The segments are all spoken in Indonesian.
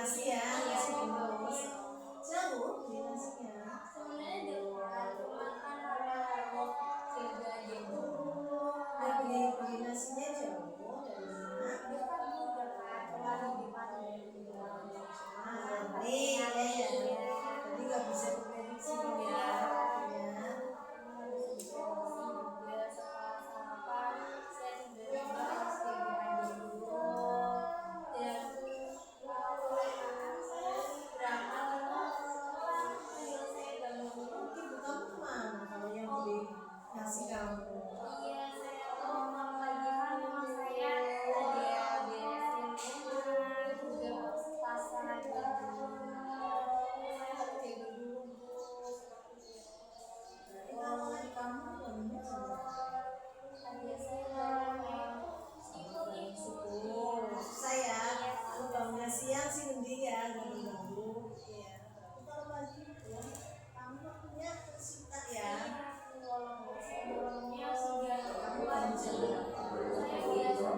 nasi ya, nasi bungkus. Jauh beli nasinya? Sebenarnya dekat, cuma kan harus jaga dulu. Beli nasinya jauh dari mana? Dekat Bu, dekat, cuma di depan dari Nih ya, jadi nggak bisa diprediksi ya. Nasi kamu. Iya, saya mau lagi kan memang saya ada beresin rumah, juga pasar gitu. Saya harus jaga dulu Bu. Berarti kalau di kamu bangunnya jam berapa? Biasanya Subuh. Saya kalau bangunnya siang sih mending ya, nggak mengganggu. Iya. Kalau pagi itu kamu waktunya tersita ya. sebelumnya sudah Kamu bangun jam berapa? saya biasa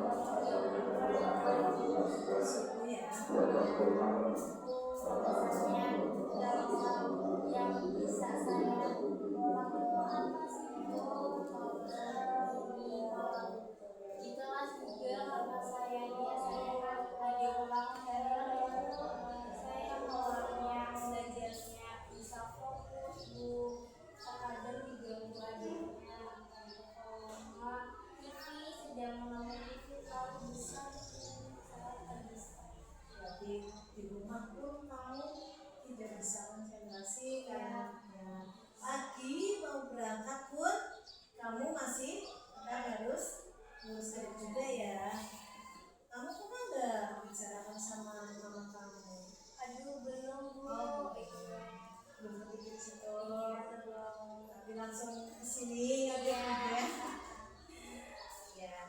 Subuh ya. biasanya dalam yang bisa saya apa sih di kelas juga karena saya biasanya kan ada ulang hari saya maunya belajarnya bisa fokus Bu, terkadang diganggu adanya kalau TV sedang menonton TV kalau bisa saya tak bisa. Berarti di rumah pun kamu tidak bisa konsentrasi karena ya, pagi mau berangkat pun kamu masih tetap harus ngurus adik juga ya. Kamu kok nggak bicarakan sama mama kamu? Aduh belum Bu. Belum kepikir situ. Belum. Tapi langsung kesini ya. Ya.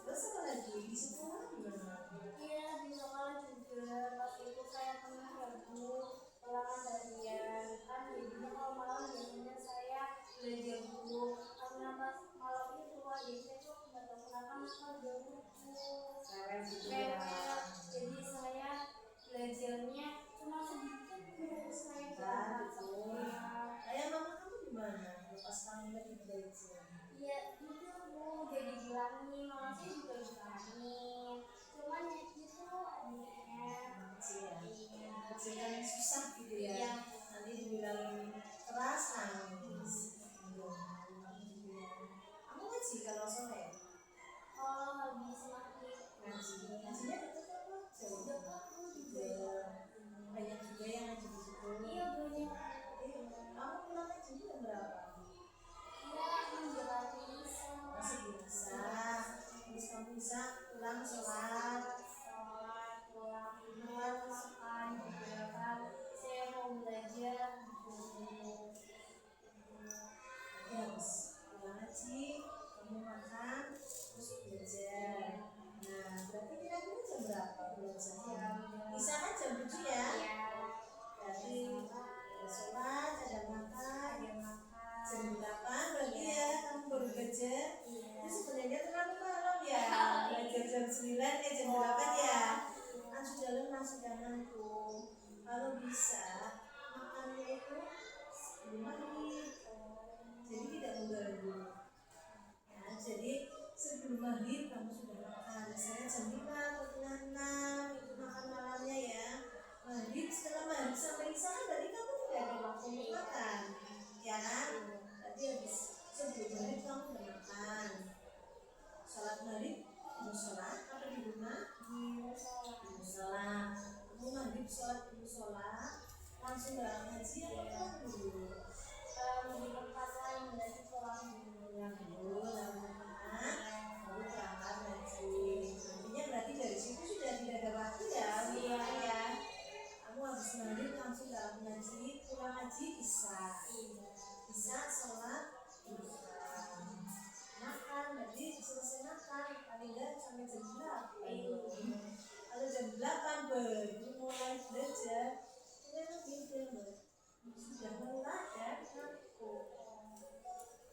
Terus apa lagi di sekolah gimana? Iya di sekolah juga pas itu saya pernah ya Bu ulangan harian kan jadinya kalau malam biasanya saya belajar dulu karena pas malam itu adiknya tuh nggak tahu kenapa nakal jauh Bu. Rewel gitu ya. Jadi saya belajarnya cuma sedikit Bu saya Betul. Ayah mama kamu di mana? Pas kamu lagi belajar. Iya itu Bu jadi bilangin mama sih juga bilangin cuman itu adiknya Kecil kan susah gitu ya. Iya. Nanti dibilang keras nangis. Kamu ngaji kalau sore? kalau habis maghrib Ngajinya dekat apa? Jauh. dekat Bu juga Banyak juga yang ngaji di situ. iya banyak Kamu pulang ngaji jam berapa? iya menjalani Masih bisa. Terus kamu bisa pulang sholat. pulang makan juga kan saya mau belajar dulu Harus pulang ngaji, kamu makan, terus belajar. Nah, berarti kira-kira jam berapa belajarnya? Bisa kan jam 7 ya? Berarti ada sholat, ada makan, jam 8 berarti ya kamu baru belajar. Itu sebenarnya terlalu malam ya. Belajar jam 9 jam 8 ya. Kan sudah lemas, sudah ngantuk. Kalau bisa makannya itu sebelum maghrib. Jadi tidak mengganggu. Ya, jadi sebelum maghrib kamu sudah makan. Misalnya jam 5 atau setengah 6 itu makan malamnya ya. Maghrib setelah maghrib sampai isya kan berarti kamu tidak ada waktu untuk makan, ya kan? Berarti habis sebelum maghrib kamu udah makan. Sholat maghrib di musola atau di rumah? Di musola. Kamu maghrib sholat di musola langsung berangkat ngaji atau pulang dulu? di tempat lain berarti pulang dulu Pulang dulu lalu makan, lalu berangkat ngaji. Nantinya berarti dari situ sudah tidak ada waktu ya, ya. Kamu habis maghrib langsung berangkat ngaji, pulang ngaji bisa sholat, makan, berarti selesai makan paling nggak sampai jam 8. Kalau jam 8 baru mulai belajar, itu pinter sudah lelah dan ngantuk.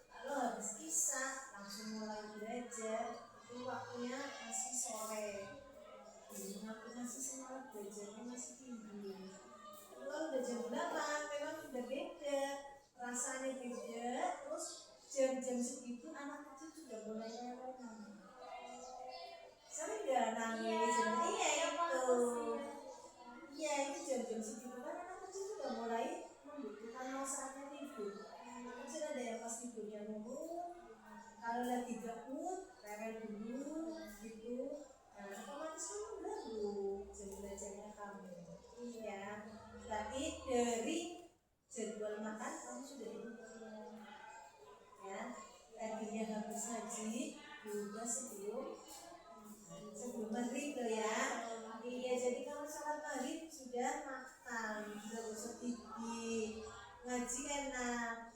Kalau habis isya langsung mulai belajar, itu waktunya masih sore. Aku masih semangat belajarnya masih masanya beda, terus jam-jam segitu anak kecil sudah mulai rewel. Sering gak nangis? Iya itu. Iya itu jam-jam segitu kan anak kecil sudah mulai membutuhkan saatnya tidur. Kecil ada yang pas tidurnya nunggu, kalau lagi gak mood, rewel dulu gitu. Nah, otomatis kan mengganggu jam belajarnya kamu. Iya. Tapi dari jadwal makan kamu sudah diubah. Ya, tadinya habis ngaji diubah sebelum maghrib loh ya. Iya, jadi kamu sholat maghrib sudah makan, sudah gosok gigi, ngaji enak,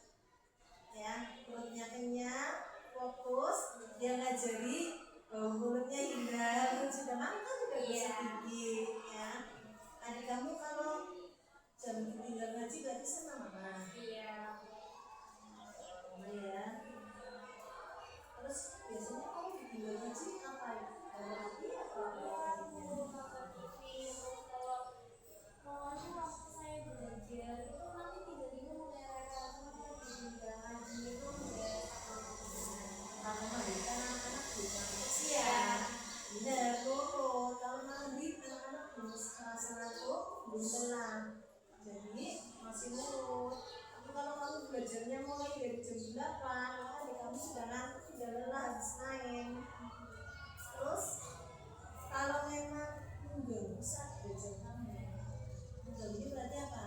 ya perutnya kenyang, fokus, dia ngajari, mulutnya indah, sudah makan, sudah gosok gigi, ya. Adik kamu kalau jam tinggal ngaji berarti sama mama. Iya. Mama ya. Terus biasanya kamu ditinggal ngaji apa? Lagi apa? Kalau waktu saya belajar itu nanti tiba-tiba mulai rewel karena ditinggal ngaji itu udah Kamu maghrib anak-anak belum siang. Bener, kalau maghrib anak-anak belum ngantuk, belum tenang. Jadi masih nurut. Tapi kalau kamu belajarnya mulai dari jam 8, adik kamu sudah ngantuk, sudah lelah habis main. Terus kalau memang mengganggu saat belajar kamu, mengganggu berarti apa?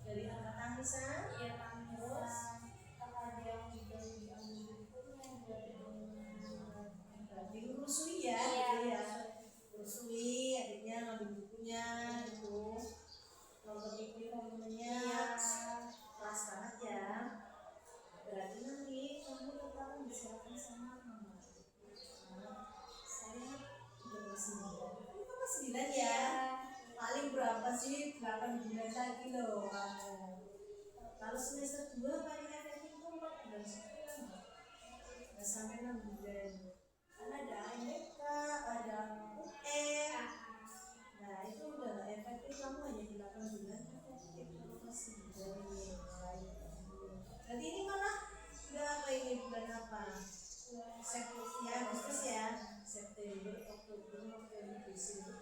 Dari angkat tangisan, iya tangisan, kadang juga diambil bukunya buat berarti rusui ya, iya, gitu ya. Rusui adiknya ngambil bukunya gitu, nonton TV temennya, kelas banget ya. Berarti nanti kamu tetap diserahkan sama mama. Saya udah bersembilan, kamu kan kelas 9 ya. Paling berapa sih? 8 bulan lagi loh kamu. Kalau semester 2 paling efektif itu 4 bulan sekian. Nggak sampai 6 bulan. Karena ada AMK, ada UN. Nah itu udah nggak efektif, kamu hanya di 8 bulan efektif kalau masih 9 ini. Jadi ini malah udah apa ini, bulan apa? September ya, Agustus ya. September, Oktober, November, Desember.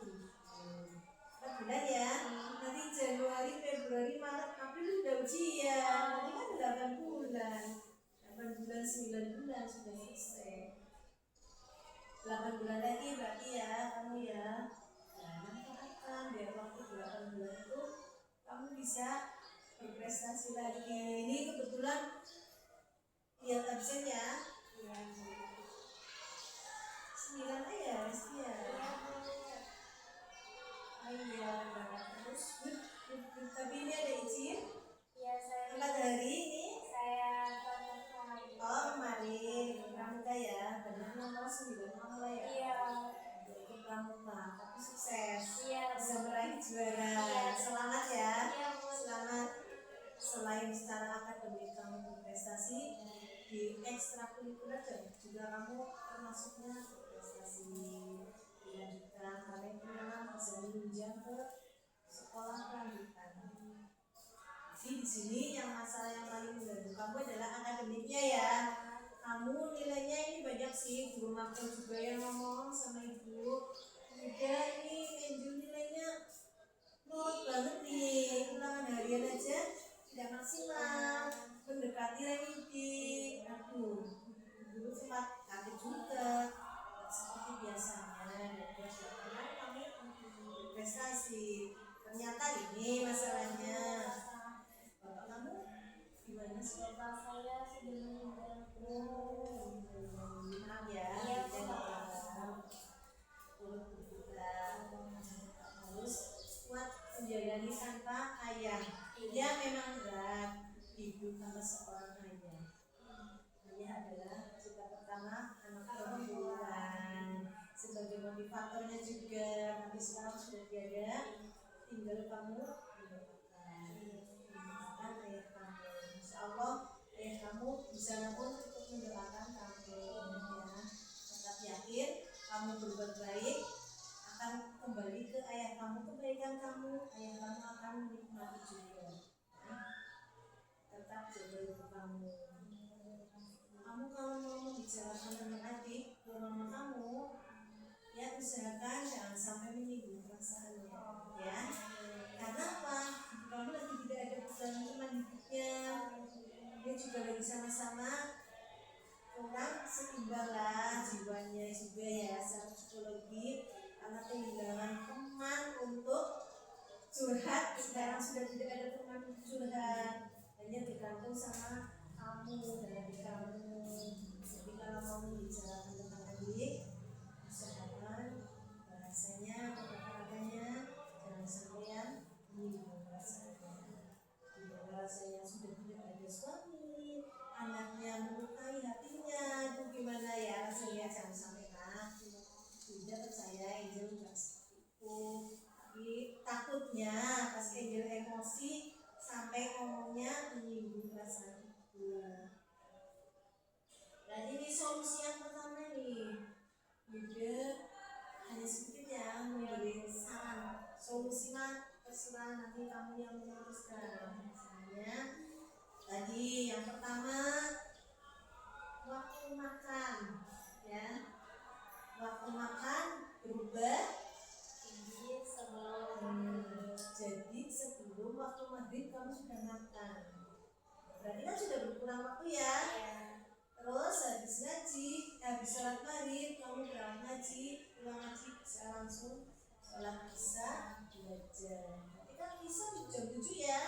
4 bulan ya. Nanti Januari, Februari, Maret, April udah ujian. Nanti kan 8 bulan. 8 bulan, 9 bulan sudah selesai. 8 bulan lagi berarti ya kamu ya. Nah, manfaatkan biar waktu 8 bulan itu kamu bisa berprestasi lagi. Ini kebetulan lihat absen ya. 9 ya, Resti ya. Iya, terus tapi ini ada izin. iya saya 4 hari ini. saya kemarin Oh kemarin pramuka ya, benar nomor 9 kamu ya. iya Ikut pramuka, tapi sukses. iya Bisa meraih juara. Selamat ya. Selamat. Selain secara akademik kamu berprestasi, di ekstrakurikuler juga kamu termasuknya berprestasi. Dilanjutkan karena itu memang bisa menunjang ke sekolah lanjutan. Jadi di sini yang masalah yang paling mengganggu kamu adalah akademiknya ya. Kamu nilainya ini banyak sih, guru magang juga yang ngomong sama ibu. Udah nih Angel nilainya nol banget nih, ulangan harian aja tidak maksimal, mendekati ranking. Aduh, dulu sempat kaget juga. Seperti biasanya, karena kami berprestasi. Ternyata ini masalahnya. Bapak kamu gimana sih? bapak saya sudah meninggal. Maaf ya, Iya, kita nggak Pak. paham. Turut berduka. Harus kuat menjalani tanpa ayah. Dia memang berat hidup tanpa seorang ayah. Ayah adalah cita pertama anak perempuan. Sebagai motivatornya juga, tapi sekarang sudah tiada. Tinggal kamu mendoakan ayah kamu. Insya Allah ayah kamu bisa pun cukup mendoakan kamu ya. Tetap yakin kamu berbuat baik akan kembali ke ayah kamu, kebaikan kamu, ayah kamu akan menikmati juga. Tetap jaga kamu. Kamu kalau mau membicarakan dengan adik ke mama kamu, ya usahakan jangan sampai menyinggung perasaannya, ya. Karena apa? Kamu lagi tidak ada beban teman hidupnya, dia juga lagi sama-sama kurang seimbang lah jiwanya juga ya, secara psikologi, karena kehilangan teman untuk curhat. Sekarang sudah tidak ada teman untuk curhat, hanya bergantung sama kamu dan adik kamu. Jadi kalau mau membicarakan tentang adik, usahakan bahasanya atau kata-katanya jangan sampai yang menyinggung perasaannya. Bila rasanya sudah tidak ada suami, anaknya melukai hatinya, itu gimana ya rasanya? Jangan sampai tidak percaya Angel juga seperti itu. Jadi takutnya pas Angel emosi sampai ngomongnya menyinggung perasaan itu. Dan ini solusi yang pertama nih, juga hanya sedikit ya memberi saran. Solusi mah terserah nanti kamu yang memutuskan. Misalnya tadi yang pertama, waktu makan, ya. Waktu makan berubah jadi sebelum waktu maghrib kamu sudah makan. Berarti kan sudah berkurang waktu ya. Terus habis ngaji, habis sholat maghrib kamu berangkat ngaji, pulang ngaji bisa langsung sholat isya belajar. Berarti kan bisa jam 7 ya.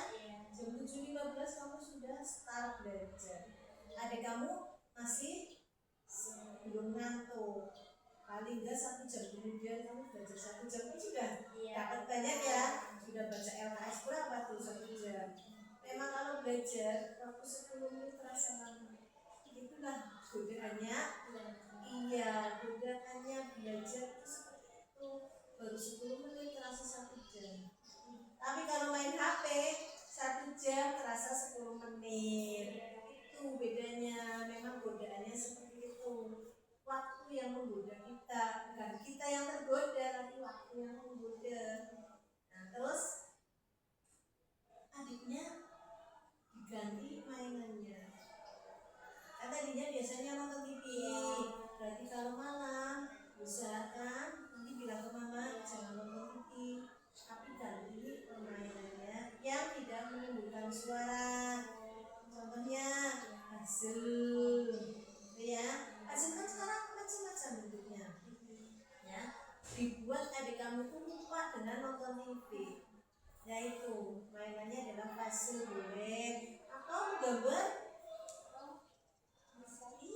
Jam 7.15 kamu sudah start belajar. Adik kamu masih belum ngantuk. Paling enggak 1 jam kemudian kamu belajar 1 jam itu sudah dapat banyak ya. Sudah baca LKS berapa tuh 1 jam. Memang kalau belajar waktu 10 menit terasa lama. Itulah godaannya. Iya, godaannya belajar itu seperti itu. Baru 10 menit terasa 1 jam. Tapi kalau main HP 1 jam terasa 10 menit. Itu bedanya. Memang godaannya seperti itu. Waktu yang menggoda kita, bukan kita yang tergoda, tapi waktu yang menggoda. Nah terus adiknya diganti mainannya. Kan tadinya biasanya nonton TV, berarti kalau malam usahakan nanti bilang ke mama jangan nonton TV, tapi ganti permainannya yang tidak menimbulkan suara. Contohnya puzzle, ya. Puzzle kan sekarang macam-macam bentuknya, ya. Dibuat adik kamu itu lupa dengan nonton TV. Yaitu mainannya adalah puzzle boleh atau gambar.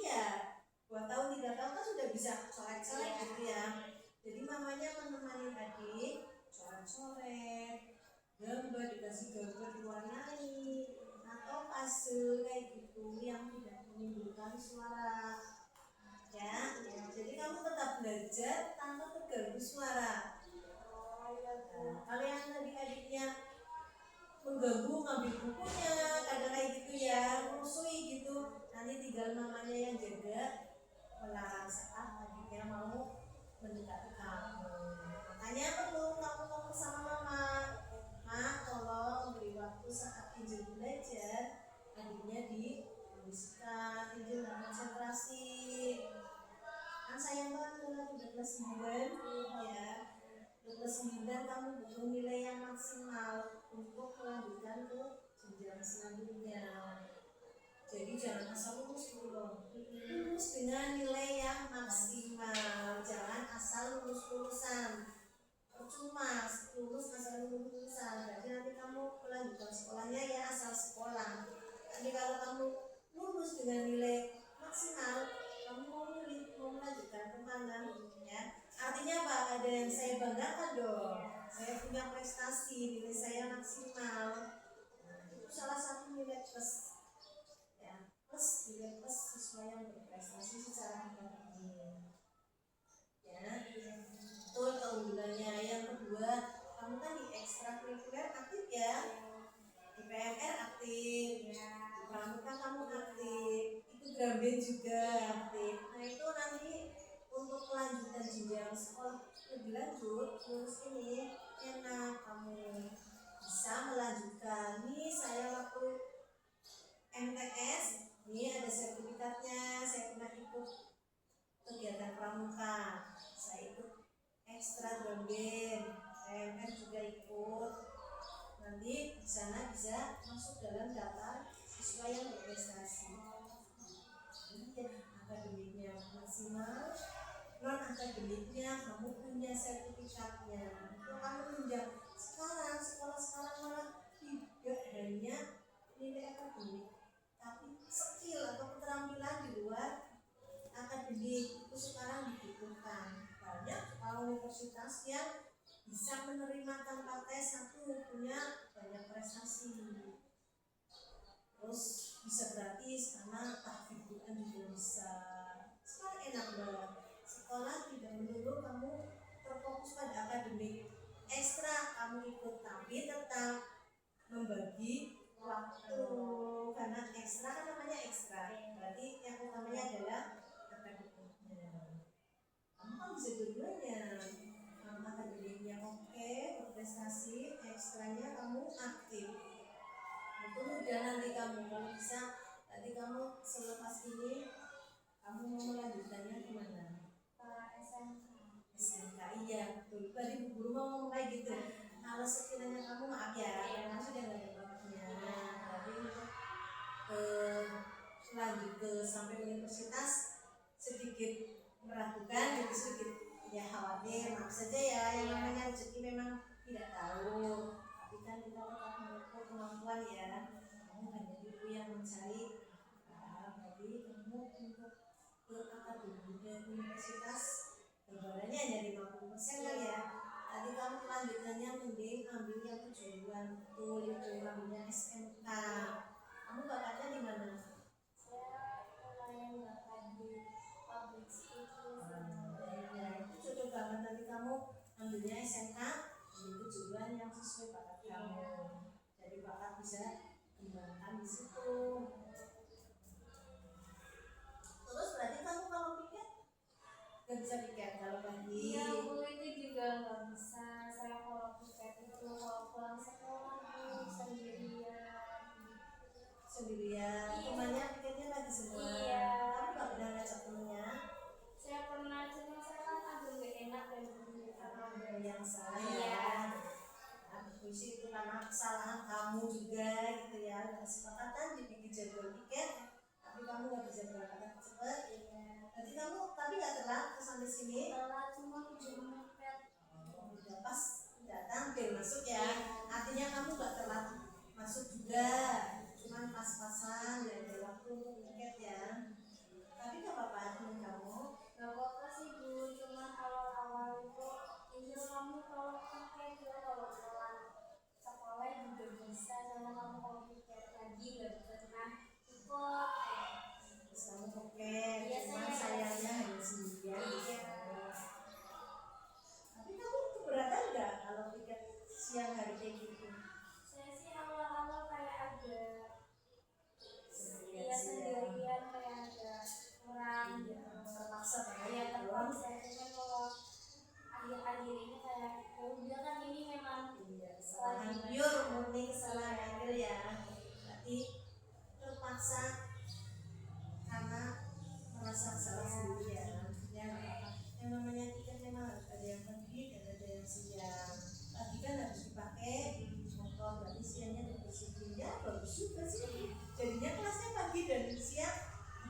Iya, 2 tahun 3 tahun kan sudah bisa coret-coret gitu ya. Jadi mamanya menemani adik coret-coret, gambar, dikasih gambar diwarnai, atau puzzle kayak gitu yang tidak menimbulkan suara. Ya, jadi kamu tetap belajar tanpa terganggu suara. Nah, kalau yang tadi adiknya mengganggu ngambil bukunya, kadang kayak gitu ya, rusui gitu, nanti tinggal mamanya yang jaga melarang saat adiknya mau mendekati kamu. Makanya perlu kamu ngomong sama mama, ma tolong beri waktu saat Angel belajar, adiknya dikondisikan, Angel nggak konsentrasi. Kan sayang banget kalau udah kelas 9 ya. Kelas 9 kamu butuh nilai yang maksimal untuk melanjutkan ke jenjang selanjutnya. Jadi jangan asal lulus dulu loh. Lulus dengan nilai yang maksimal. Jangan asal lulus-lulusan. Percuma lulus asal lulus-lulusan. Jadi nanti kamu melanjutkan sekolahnya ya asal sekolah. Nanti kalau kamu lulus dengan nilai maksimal, kamu mau melanjutkan kemana ya? Artinya apa? Ada yang saya banggakan dong. Saya punya prestasi, nilai saya maksimal. Nah, itu salah satu nilai plus. Ya, plus nilai plus sesuai yang berprestasi secara akademik. Ya, itu keunggulannya. Yang kedua, kamu kan di ekstrakurikuler aktif ya. Di PMR aktif. Di pramuka kamu aktif. Itu Graben juga aktif. Nah itu nanti untuk kelanjutan jenjang sekolah lebih lanjut lulus ini enak, kamu bisa melanjutkan. Nih saya waktu MTS nanti di sana bisa masuk dalam daftar siswa yang berprestasi. Jadi akademiknya maksimal, non akademiknya kamu punya sertifikatnya. Kalau kamu menunjang sekarang, sekolah sekarang malah tidak hanya nilai akademik, tapi skill atau keterampilan di luar akademik itu sekarang dibutuhkan. Banyak universitas yang bisa menerima tanpa tes, satu punya banyak prestasi, terus bisa gratis karena tahfidzan juga bisa. Sekarang enak banget, sekolah tidak melulu kamu terfokus pada akademik, ekstra kamu ikut tapi tetap membagi waktu, karena ekstra kan namanya ekstra, berarti yang utamanya adalah akademiknya. Kamu kan bisa dua-duanya, akademiknya oke, berprestasi, ekstranya kamu aktif. Itu mudah nanti kamu, kalau bisa nanti kamu selepas ini kamu mau melanjutkannya kemana? SMK, iya betul. Tadi Bu Guru mau ngomong kayak gitu. Kalau sekiranya kamu, maaf ya, kamu sudah nggak ada bakatnya, tapi lanjut ke sampai universitas sedikit meragukan, jadi sedikit ya khawatir, maaf saja ya, yang namanya rezeki memang tidak tahu, tapi kan kita tetap mengukur kemampuan ya. Kamu hanya itu yang mencari, jadi kamu untuk ke akademik universitas gambarannya hanya 50% kan ya. Tadi kamu kelanjutannya mending ambil yang kejuruan, betul itu ambilnya SMK. Kamu bakatnya di mana? Saya lumayan bakat di public speaking. Ya, itu cocok banget, nanti kamu ambilnya SMK, ambil kejuruan yang sesuai bakat kamu. Jadi bakat bisa dikembangkan di situ. Terus berarti kamu kalau piket nggak bisa piket kalau pagi? Iya Bu, itu juga nggak bisa. Saya kalau piket itu kalau pulang sekolah Bu sendirian. Temannya piketnya lagi semua. Iya. Kamu nggak pernah ngajak temennya? Saya pernah, cuma saya kan agak nggak enak dan Ada yang salah Iya. ya. Nah, betul sih, itu karena kesalahan kamu juga gitu ya. Ada kesepakatan dibikin jadwal piket, tapi kamu nggak bisa berangkat cepet. Iya. Nanti kamu tapi nggak telat sampai sini. Telat cuma 7 menit. Udah pas datang biar masuk ya. Artinya kamu nggak telat masuk juga, cuman pas-pasan dan ada waktu untuk piket ya. Tapi nggak apa-apa temen kamu. Gak apa-apa sih Bu, cuman awal-awal itu insya kamu kalau piket ya, kalau telat sekolah juga bisa, sama kamu kalau piket lagi gak pernah ikut. Terus kamu oke, Iya, cuman saya- sayangnya hanya sendirian. Iya. Tapi kamu keberatan nggak kalau piket siang hari kayak gitu? Saya sih awal-awal kayak agak Sendirian iya sih ya. sendirian, kayak agak kurang gitu. Terpaksa banget Iya ya, terpaksa, cuman kalau akhir-akhir ini kayak ya udah kan ini memang Iya, kesalahan pure, murni kesalahan akhir ya. Berarti terpaksa karena merasa salah sendiri ya. Ya nggak apa-apa. Yang namanya tiket memang harus ada yang pagi dan ada yang siang. Pagi kan harus dipakai motor, berarti siangnya dibersihin. Ya bagus juga sih. Jadinya kelasnya pagi dan siang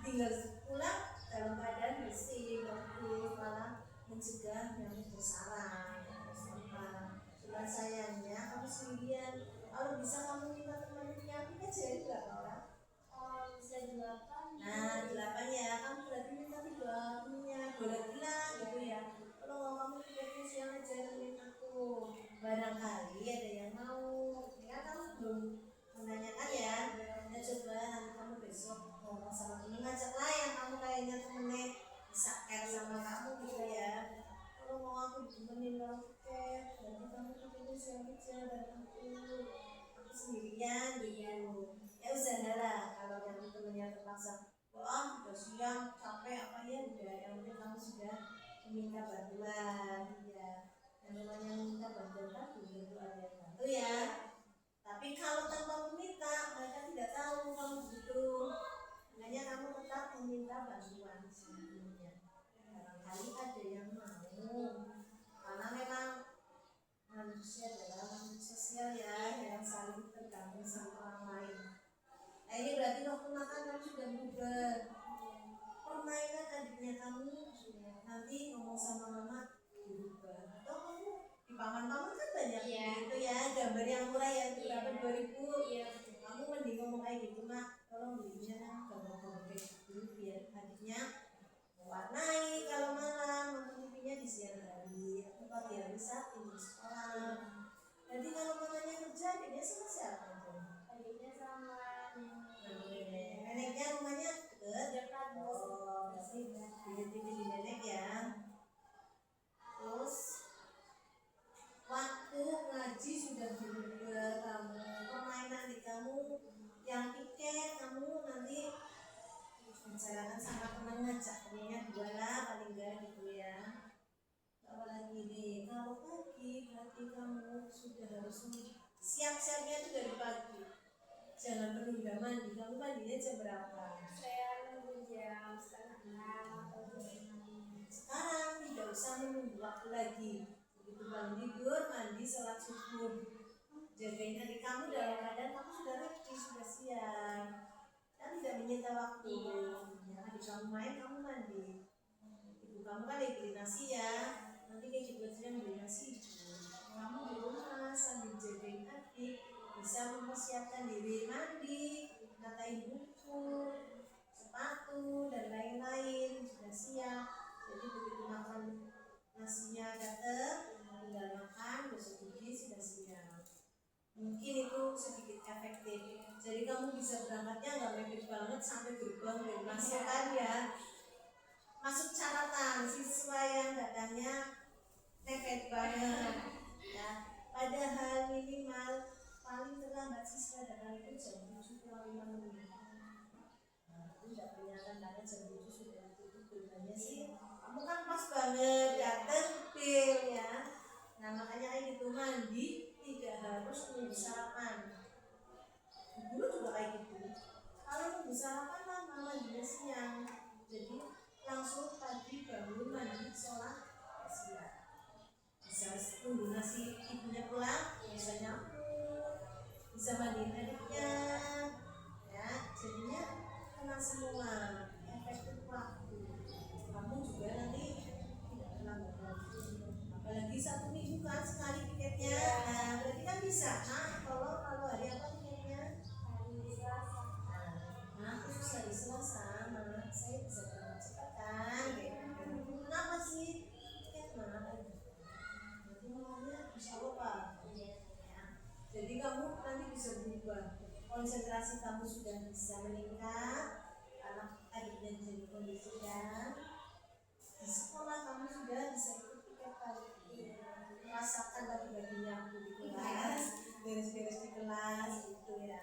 tinggal pulang dalam keadaan bersih, bagus, malah mencegah yang bersarang, sampah. Cuman sayangnya kamu sendirian. Kalau bisa kamu minta temannya piket jadi berapa orang? bisa 8. Nah, 8 ya, kamu berarti minta 3 punya, boleh bilang gitu ya. Kalau kamu pikirnya siang aja nemenin aku, barangkali ada yang mau. Ya kamu belum menanyakan ya. Ya coba nanti kamu besok ngomong sama temen, ngajaklah yang kamu kayaknya temennya bisa care sama kamu gitu ya. Kalau mau aku ditemenin kamu care, berarti kamu pikirnya siang aja dan aku sendirian gitu. Ya usahalah kalau nanti temennya terpaksa udah siang capek apa ya, udah yang penting kamu sudah meminta bantuan ya. Yang namanya meminta bantuan kan belum tentu ada yang bantu ya. Tapi kalau tanpa meminta mereka tidak tahu kamu butuh, makanya kamu tetap meminta bantuan sebelumnya. Barangkali ada yang mau, karena memang manusia adalah makhluk sosial ya, yang sama orang lain. Nah ini berarti waktu makan kamu sudah berubah. Permainan adiknya kamu nanti ngomong sama mama berubah. Atau kamu di paman-paman kan banyak gitu ya, gambar yang murah ya, berapa 2000. Kamu mending ngomong kayak gitu, mak, tolong belinya gambar-gambar kayak gitu biar adiknya mewarnai kalau malam nonton TV-nya di siang hari atau pagi hari saat di sekolah. Jadi kalau mamanya kerja, adiknya sama siapa? Adiknya sama Nenek. Neneknya rumahnya dekat. Oh, pasti pilih nenek ya. Terus waktu ngaji sudah berubah kamu, permainan di kamu yang tiket kamu nanti bicarakan sama teman, ngajak temennya 2 lah paling enggak gitu ya. Apalagi nih kalau pagi berarti kamu sudah harus siap-siapnya itu dari pagi, jangan menunda mandi. Kamu mandinya jam berapa? Saya nunggu jam 5:30 atau jam 6. Sekarang tidak usah menunggu waktu lagi, begitu bangun tidur mandi sholat subuh, jagain adik kamu dalam keadaan kamu sudah ready, sudah siap, kan tidak menyita waktu. Ya, adik kamu main kamu mandi, ibu kamu kan lagi beli nasi ya, nanti kayak juga sedang beli nasi, kamu di rumah sambil jagain adik bisa mempersiapkan diri mandi, ngatain buku, sepatu dan lain-lain sudah siap. Jadi begitu makan nasinya datang, tinggal makan, gosok gigi sudah siap. Mungkin itu sedikit efektif. Jadi kamu bisa berangkatnya nggak mepet banget sampai gerbang dan masuk kan ya. Masuk catatan siswa yang datangnya mepet banget. Ya, padahal minimal paling terlambat siswa datang itu jam 7:05. Tidak kelihatan karena jam 7 sudah tutup gerbangnya sih. Kamu kan pas banget datang pil ya. Nah makanya kayak gitu, mandi tidak harus nunggu sarapan. Dulu juga kayak gitu. Kalau nunggu sarapan lama mandinya siang. Jadi langsung pagi bangun mandi sholat siang. Bisa tunggu nasi ibunya pulang, bisa nyapu, bisa mandiin adiknya. Ya jadinya tenang semua, efektif waktu. Kamu juga nanti tidak terlambat lagi. Apalagi 1 minggu kan sekali tiketnya. Nah berarti kan bisa. Kalau hari apa tiketnya? Hari Selasa. Nah khusus hari Selasa, saya bisa berangkat cepat kan? Kenapa sih tiket mahal? Berarti namanya bisa lupa. Jadi kamu nanti bisa berubah. Konsentrasi kamu sudah bisa meningkat, anak adiknya jadi kondisikan. Di sekolah kamu sudah bisa ikut tiket pagi, rasakan bagi-bagi nyapu di kelas, beres-beres di kelas gitu ya.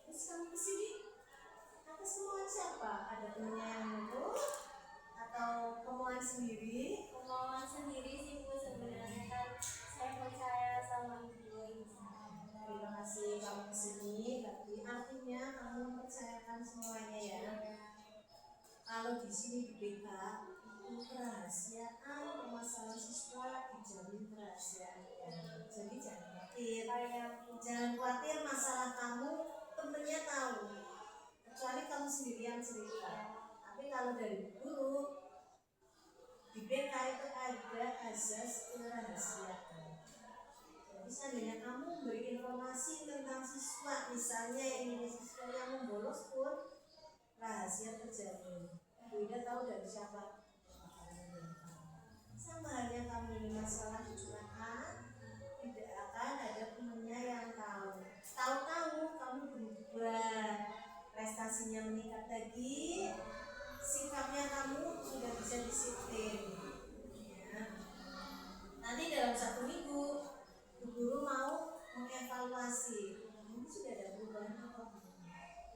Terus kamu kesini atas kemauan siapa? Ada temennya yang nyuruh atau kemauan sendiri? Kemauan sendiri sih Bu, sebenarnya kan saya percaya sama Ibu. Terima kasih kamu kesini, berarti artinya kamu mempercayakan semuanya ya. Kalau di sini di BK itu kerahasiaan masalah siswa dijamin kerahasiaan. Jadi jangan khawatir masalah kamu temennya tahu, kecuali kamu sendiri yang cerita. Tapi kalau dari guru di BK itu ada azas kerahasiaan. Jadi seandainya kamu memberi informasi tentang siswa, misalnya ini siswa yang membolos pun rahasia terjamin. Tidak tahu dari siapa. Sama halnya kamu ini masalah kecelakaan, tidak akan ada temannya yang tahu. Tahu-tahu kamu berubah, prestasinya meningkat lagi, sikapnya kamu sudah bisa disiplin. Ya. Nanti dalam 1 minggu, guru mau mengevaluasi. Ini sudah ada perubahan apa?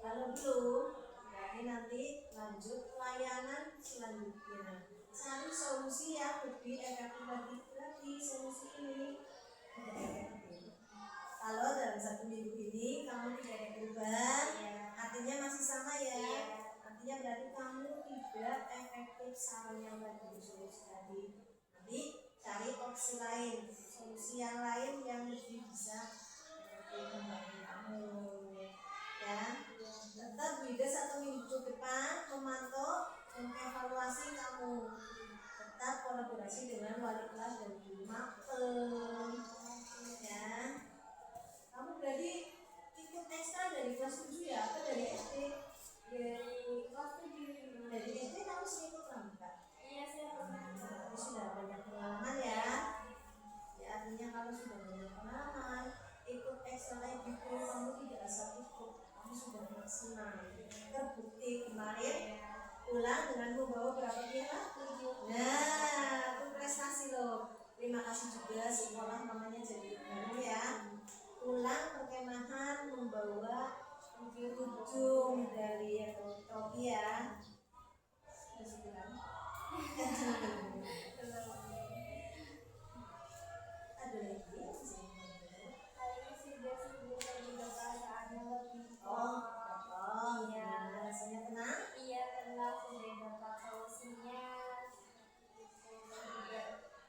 Kalau belum, berarti nanti lanjut pelayanan selanjutnya. Cari solusi yang lebih efektif lagi solusi ini. Kalau dalam 1 minggu ini kamu tidak ada perubahan, artinya masih sama ya. Artinya berarti kamu tidak efektif saran yang tadi disuruh tadi. Nanti cari opsi lain. solusi yang lain yang lebih bisa membantu kamu ya. Tetap juga 1 minggu depan memantau mengevaluasi kamu. Tetap kolaborasi dengan wali kelas dan guru magang ya. Kamu berarti ikut ekstra dari kelas 7 ya atau dari SD? Dari kelas 7. Dari SD kamu sering ikut pramuka? Iya, saya pernah. Berarti sudah banyak pengalaman ya. Ya artinya kalau sudah banyak pengalaman ikut ekstra kayak gitu kamu tidak asal ikut, kamu sudah maksimal. Terbukti kemarin pulang dengan membawa berapa piala? Nah, itu prestasi loh. Terima kasih juga sekolah namanya jadi baru ya. Pulang perkemahan membawa 7 medali atau trofi ya. Sudah sebulan. Ada lagi yang bisa dibantu? Kayaknya sudah sebulan juga perasaannya lebih. Oh, iya. Rasanya tenang? Iya, tenang, sudah dapat solusinya.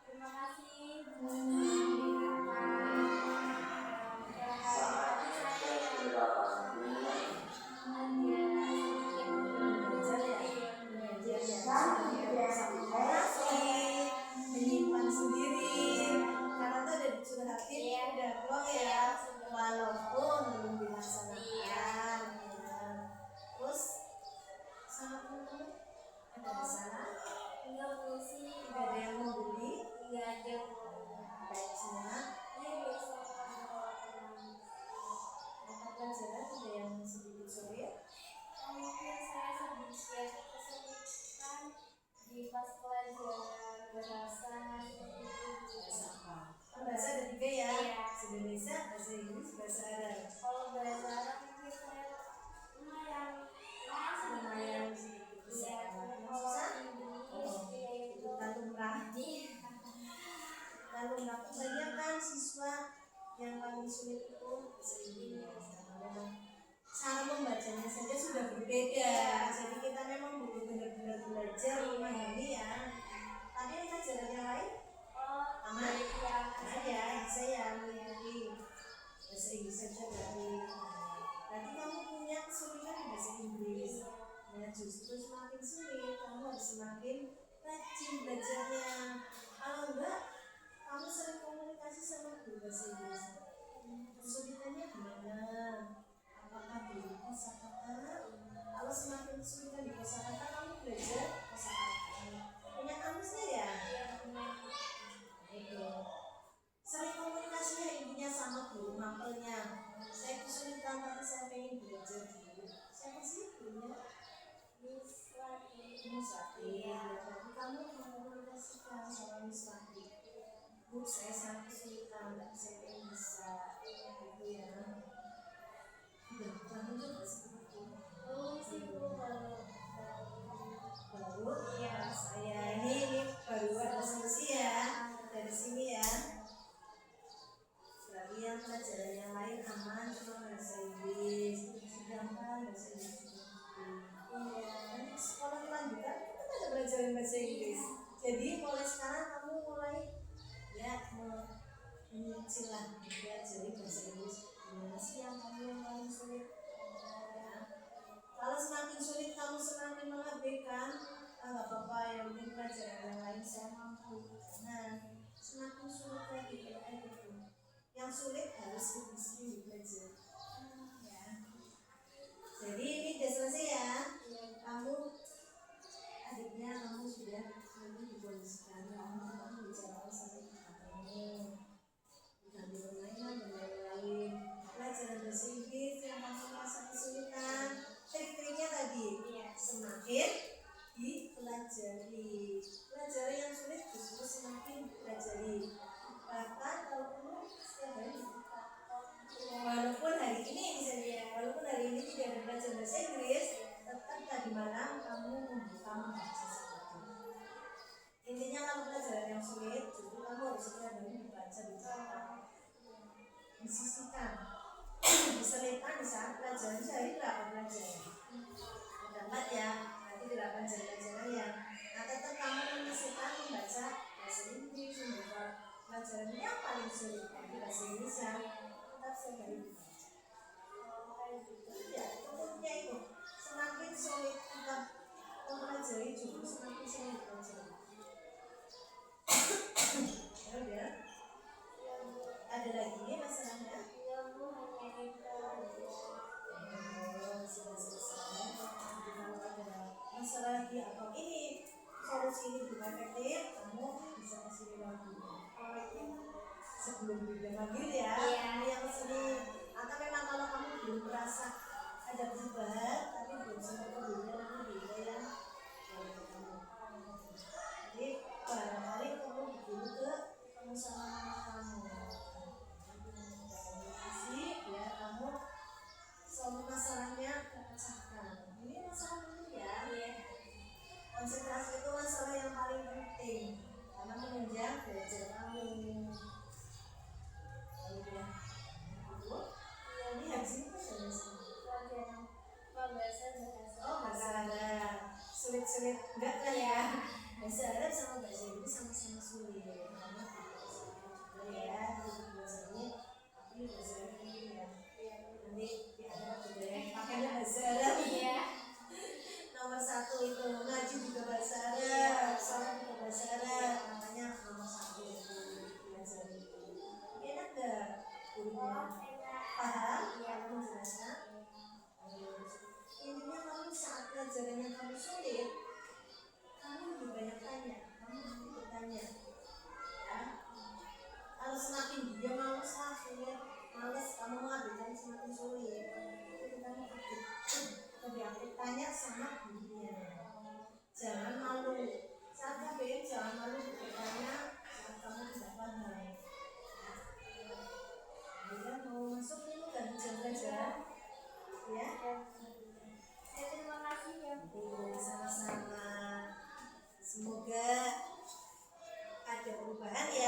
Terima kasih. Menyimpan sendiri karena itu udah dicurhatin udah plong ya, walaupun belum dilaksanakan ya. Terus sama teman-teman ada masalah? Enggak sih, Tidak ada yang membuli? enggak ada. Baik semua. Iya, biasa kalau Mata pelajaran ada yang sedikit sulit? mungkin saya sedikit kesulitan di pas pelajaran bahasa seperti itu. Bahasa apa? Bahasa ada 3 ya? Iya. Bahasa Indonesia, bahasa Inggris, bahasa Arab. Kalau bahasa Arab mungkin saya lumayan sedikit Iya, bisa. Yang kalau susah? Inggris ya Itu itu. kan lumrah. Lalu nggak kebanyakan siswa yang paling sulit itu bahasa Inggris karena memang cara membacanya saja sudah berbeda. Jadi kita memang butuh benar-benar belajar memahami ya. Tadi ada pelajaran yang lain? Oh, Aman? iya. Ada, bisa ya mengikuti bahasa Inggris saja berarti. Berarti kamu punya kesulitan di bahasa Inggris. Nah justru semakin sulit kamu harus semakin rajin belajarnya. Kalau enggak, kamu sering komunikasi sama guru bahasa Inggris. Kesulitannya di mana? Apakah di kosakata? Kalau semakin kesulitan di kosakata, kamu belajar kosakata. Punya kamusnya ya? Itu. Sering komunikasinya intinya sama guru mapelnya. Saya kesulitan tapi saya pengen belajar dulu. Siapa sih gurunya? Miss Wati. Musati. Jadi kamu mengkomunikasikan sama Musati. Bu, saya sangat kesulitan, tapi saya pengen bisa. Gitu ya. Udah, kamu juga seperti itu. Oh, sih Bu, Baru ya saya ini baru ada solusi ya dari sini ya. Berarti yang pelajaran yang lain aman, cuma bahasa Inggris sedangkan bahasa Inggris nanti sekolah lanjutan kita ada pelajaran bahasa Inggris. Jadi mulai sekarang kamu mulai ya menyicil lah belajar bahasa Inggris. Gimana sih yang kamu yang paling sulit? Kalau semakin sulit kamu semakin mengabaikan, nggak apa-apa, yang penting pelajaran yang lain saya mampu. Nah, semakin sulit lagi kayak gitu. Yang sulit harus lebih sering belajar. Ya. Jadi ini udah selesai ya. Kamu adiknya kamu sudah nanti dikondisikan kamu bicara sampai kamu ganti permainan dan lain-lain. Pelajaran bahasa Inggris yang kamu merasa kesulitan. Trik-triknya tadi semakin dipelajari. Pelajaran yang sulit justru semakin dipelajari. Bahkan kalau perlu setiap hari dibuka. Walaupun hari ini misalnya, walaupun hari ini tidak ada pelajaran bahasa Inggris, tetap tadi malam kamu membuka membaca seperti itu. Intinya kalau pelajaran yang sulit, justru kamu harus setiap hari membaca disisihkan. Diselipkan di saat pelajaran sehari berapa pelajaran? Ada 4 ya, berarti 8 jam pelajaran ya. Nah tetap kamu menyisihkan membaca bahasa Inggris, membaca pelajaran yang paling sulit di bahasa Indonesia tetap saya nggak ibu baca. Ya, tentunya itu semakin sulit kita mempelajari juga semakin sulit belajar. Ya udah. Ada lagi masalahnya? Sudah selesai. Kalau ada masalah lagi atau ini solusi ini belum efektif, kamu bisa kasih lagi. Sebelum dipanggil ya, ini yang sini. Atau memang kalau kamu belum merasa ada perubahan, tapi belum sempat perubahan, nanti beda yang kamu. Jadi barangkali kamu begini ke kamu sama mama kamu. Ya kamu soal masalahnya terpecahkan. Ini masalah penting ya. Konsentrasi itu masalah yang paling penting karena menunjang belajar kamu. Ya, ini habis ini oh bahasa Arab sulit-sulit enggak kan ya? Bahasa Arab sama bahasa Inggris sama-sama sulit. Ya, biasanya tapi bahasa Arab ini ya. Nanti di Arab juga ya. Makanya bahasa Arab. Nomor 1 itu ngaji juga bahasa Arab, sholat juga bahasa Arab. Makanya nomor 1 itu belajar itu. Enak gak? Gurunya paham? Kamu menjelaskan? Intinya kamu saat pelajaran yang kamu sulit, kamu lebih banyak tanya, kamu lebih bertanya. Ya. Kalau semakin dia males sulit, males kamu mengambilkan semakin sulit. Jadi kamu lebih aktif tanya sama gurunya. Jangan malu. Saat KBM jangan malu bertanya saat kamu tidak paham. Dia mau masuk dulu kan jam belajar, ya? Terima kasih ya. Sama-sama. Semoga ada perubahan ya.